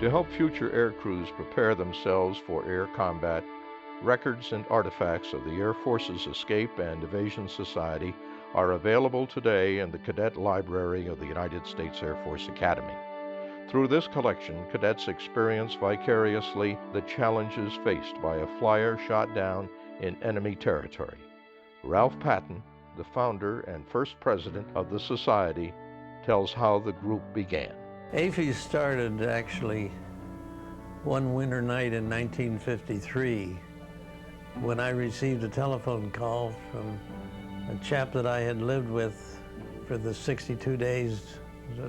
To help future air crews prepare themselves for air combat, records and artifacts of the Air Force's Escape and Evasion Society are available today in the Cadet Library of the United States Air Force Academy. Through this collection, cadets experience vicariously the challenges faced by a flyer shot down in enemy territory. Ralph Patton, the founder and first president of the Society, tells how the group began. Afees started actually one winter night in 1953 when I received a telephone call from a chap that I had lived with for the 62 days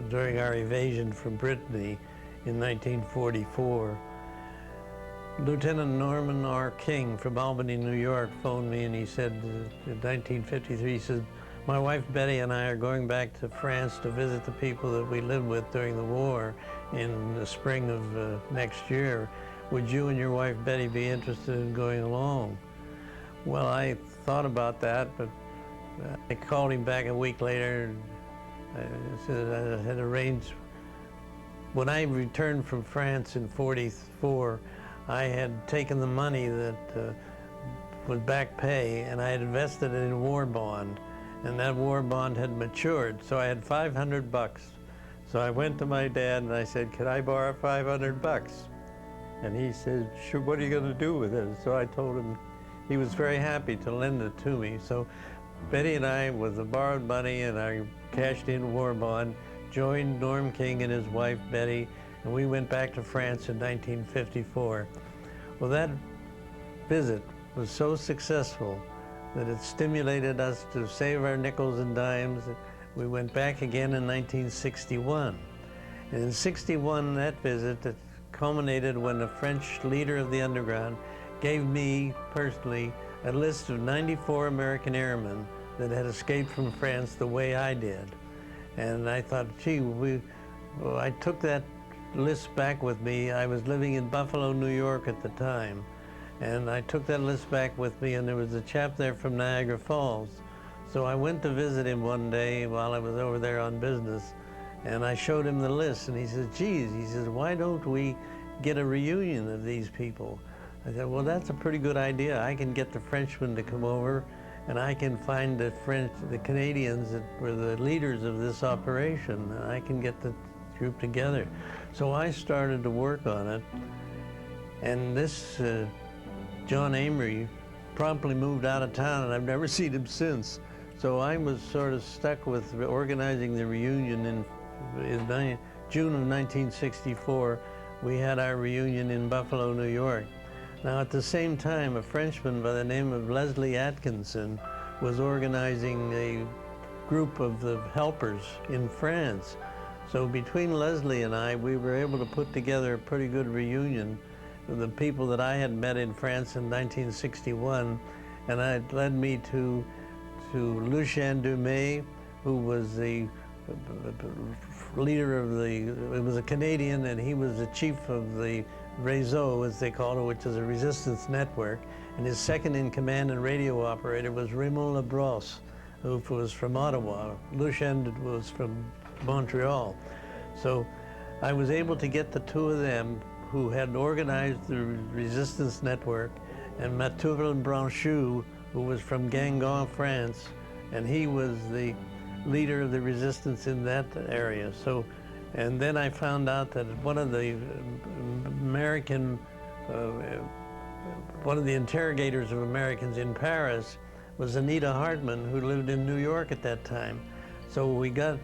during our evasion from Brittany in 1944. Lieutenant Norman R. King from Albany, New York phoned me and he said, in 1953, he said, "My wife Betty and I are going back to France to visit the people that we lived with during the war in the spring of next year. Would you and your wife Betty be interested in going along?" Well, I thought about that, but I called him back a week later. I said I had arranged. When I returned from France in '44, I had taken the money that was back pay and I had invested it in a war bond, and that war bond had matured, so I had $500. So I went to my dad and I said, "Could I borrow $500? And he said, "Sure, what are you going to do with it?" So I told him. He was very happy to lend it to me. So Betty and I, with the borrowed money and our cashed-in war bond, joined Norm King and his wife Betty, and we went back to France in 1954. Well, that visit was so successful that it stimulated us to save our nickels and dimes. We went back again in 1961. And in '61, that visit that culminated when the French leader of the underground gave me personally a list of 94 American airmen that had escaped from France the way I did. And I thought, gee, I took that list back with me. I was living in Buffalo, New York at the time. And I took that list back with me, and there was a chap there from Niagara Falls. So I went to visit him one day while I was over there on business, and I showed him the list, and he says, geez, he says, why don't we get a reunion of these people? I said, well, that's a pretty good idea. I can get the Frenchmen to come over, and I can find the Canadians that were the leaders of this operation, and I can get the group together. So I started to work on it, and this John Amory promptly moved out of town, and I've never seen him since. So I was sort of stuck with organizing the reunion in June of 1964. We had our reunion in Buffalo, New York. Now, at the same time, a Frenchman by the name of Leslie Atkinson was organizing a group of the helpers in France. So between Leslie and I, we were able to put together a pretty good reunion of the people that I had met in France in 1961, and it led me to Lucien Dumais, who was the leader of it was a Canadian, and he was the chief of the Réseau, as they call it, which is a resistance network, and his second in command and radio operator was Raymond Labrosse, who was from Ottawa. Lucien was from Montreal. So I was able to get the two of them, who had organized the resistance network, and Mathieu Branchou, who was from Guingamp, France, and he was the leader of the resistance in that area. So, and then I found out that one of the one of the interrogators of Americans in Paris was Anita Hartman, who lived in New York at that time. So we got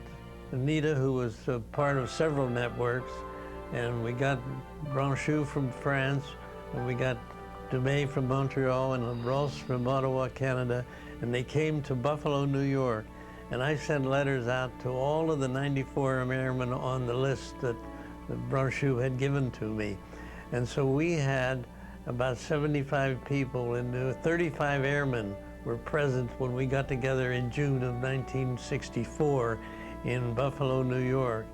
Anita, who was a part of several networks, and we got Branchou from France, and we got Dumais from Montreal, and Labrosse from Ottawa, Canada, and they came to Buffalo, New York. And I sent letters out to all of the 94 airmen on the list that Branchou had given to me. And so we had about 75 people, and 35 airmen were present when we got together in June of 1964 in Buffalo, New York.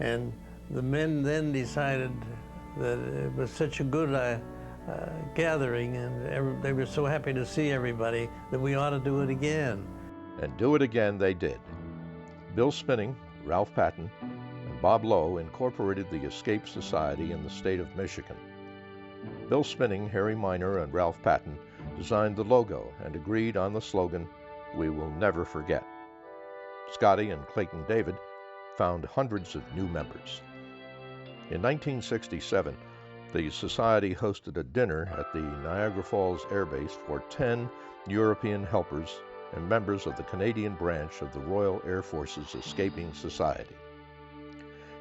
And the men then decided that it was such a good gathering, and they were so happy to see everybody, that we ought to do it again. And do it again they did. Bill Spinning, Ralph Patton, and Bob Lowe incorporated the Escape Society in the state of Michigan. Bill Spinning, Harry Minor, and Ralph Patton designed the logo and agreed on the slogan, "We will never forget." Scotty and Clayton David found hundreds of new members. In 1967, the Society hosted a dinner at the Niagara Falls Air Base for 10 European helpers and members of the Canadian branch of the Royal Air Force's Escaping Society.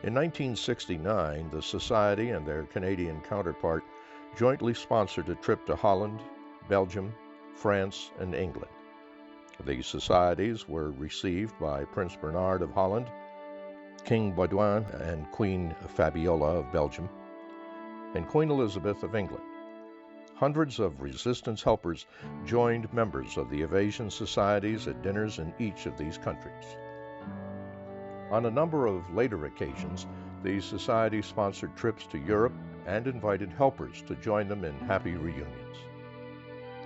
In 1969, the Society and their Canadian counterpart jointly sponsored a trip to Holland, Belgium, France, and England. The societies were received by Prince Bernard of Holland, King Baudouin and Queen Fabiola of Belgium, and Queen Elizabeth of England. Hundreds of resistance helpers joined members of the evasion societies at dinners in each of these countries. On a number of later occasions, the society sponsored trips to Europe and invited helpers to join them in happy reunions.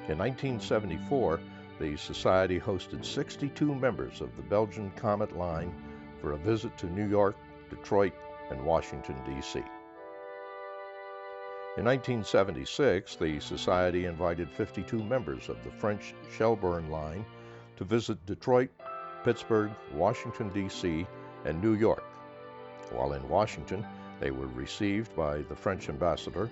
In 1974, the society hosted 62 members of the Belgian Comet Line for a visit to New York, Detroit, and Washington, D.C. In 1976, the Society invited 52 members of the French Shelburne Line to visit Detroit, Pittsburgh, Washington, D.C., and New York. While in Washington, they were received by the French ambassador,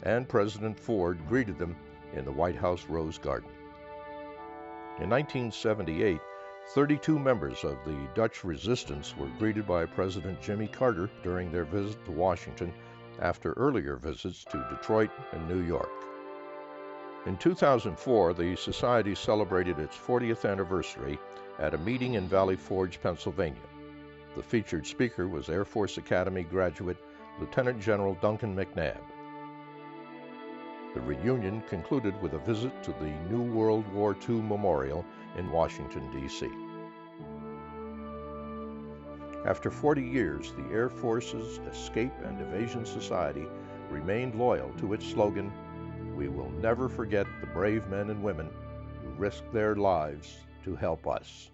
and President Ford greeted them in the White House Rose Garden. In 1978, 32 members of the Dutch resistance were greeted by President Jimmy Carter during their visit to Washington after earlier visits to Detroit and New York. In 2004, the Society celebrated its 40th anniversary at a meeting in Valley Forge, Pennsylvania. The featured speaker was Air Force Academy graduate Lieutenant General Duncan McNabb. The reunion concluded with a visit to the New World War II Memorial in Washington, D.C. After 40 years, the Air Force's Escape and Evasion Society remained loyal to its slogan, "We will never forget the brave men and women who risked their lives to help us."